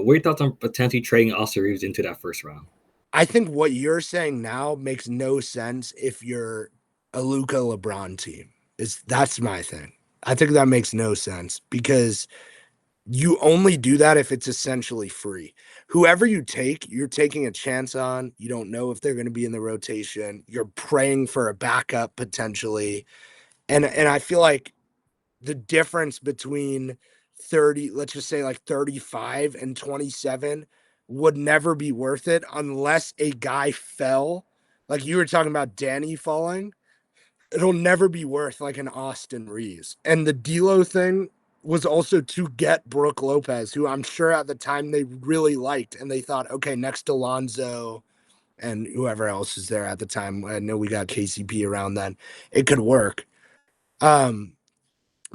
What are your thoughts on potentially trading Austin Reaves into that first round? I think what you're saying now makes no sense if you're a Luca LeBron team. That's my thing. I think that makes no sense because you only do that if it's essentially free. Whoever you take, you're taking a chance on. You don't know if they're going to be in the rotation. You're praying for a backup potentially. And I feel like the difference between 30, let's just say like 35 and 27 would never be worth it unless a guy fell. Like you were talking about Danny falling. It'll never be worth like an Austin Reaves. And the D'Lo thing was also to get Brooke Lopez, who I'm sure at the time they really liked, and they thought, okay, next to Lonzo and whoever else is there at the time. I know we got KCP around then. It could work. Um,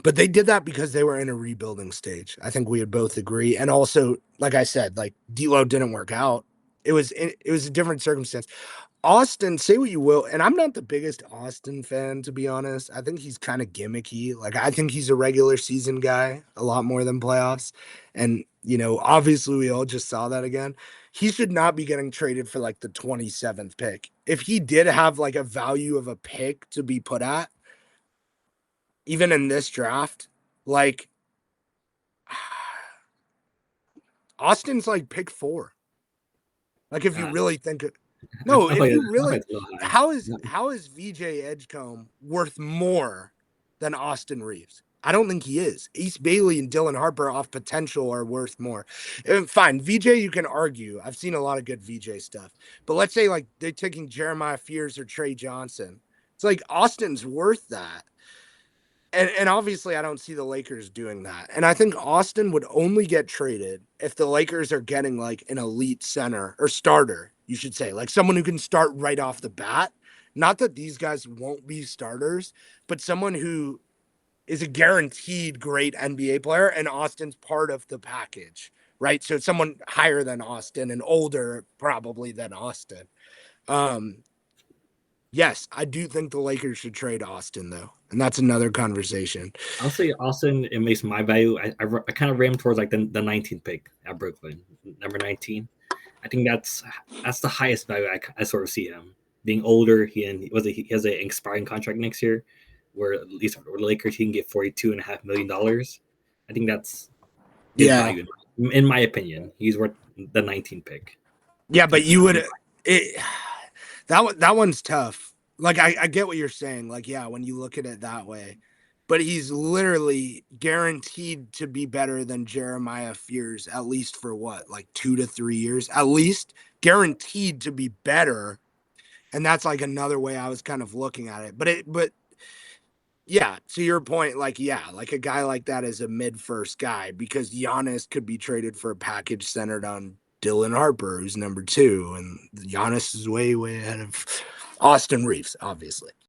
but they did that because they were in a rebuilding stage. I think we would both agree. And also, like I said, like D'Lo didn't work out. It was a different circumstance. Austin, say what you will, and I'm not the biggest Austin fan, to be honest. I think he's kind of gimmicky. Like, I think he's a regular season guy a lot more than playoffs. And, obviously, we all just saw that again. He should not be getting traded for like the 27th pick. If he did have like a value of a pick to be put at, even in this draft, like, Austin's like pick 4. Like, if you Uh, really think it, I no, feel if like, you I feel like really, it's a little high. how is VJ Edgecombe worth more than Austin Reaves? I don't think he is. Ace Bailey and Dylan Harper off potential are worth more. And fine, VJ, you can argue. I've seen a lot of good VJ stuff. But let's say like they're taking Jeremiah Fears or Trey Johnson. It's like Austin's worth that. And obviously I don't see the Lakers doing that. And I think Austin would only get traded if the Lakers are getting like an elite center or starter, you should say, like someone who can start right off the bat. Not that these guys won't be starters, but someone who is a guaranteed great NBA player, and Austin's part of the package, right? So it's someone higher than Austin and older probably than Austin. Um, yes, I do think the Lakers should trade Austin though, and that's another conversation. I'll say Austin, it makes my value. I kind of ram towards like the 19th pick at Brooklyn, number 19. I think that's the highest value I sort of see him being older. He has an expiring contract next year, where at least for the Lakers he can get $42.5 million. I think that's his Yeah, value in my opinion. He's worth the 19th pick. yeah, but Because you would it that one's tough. Like I get what you're saying. Like yeah, when you look at it that way, but he's literally guaranteed to be better than Jeremiah Fears at least for what, like 2 to 3 years, at least guaranteed to be better. And that's like another way I was kind of looking at it. But yeah, to your point, like yeah, like a guy like that is a mid first guy because Giannis could be traded for a package centered on Dylan Harper, who's number 2, and Giannis is way ahead of Austin Reaves, obviously.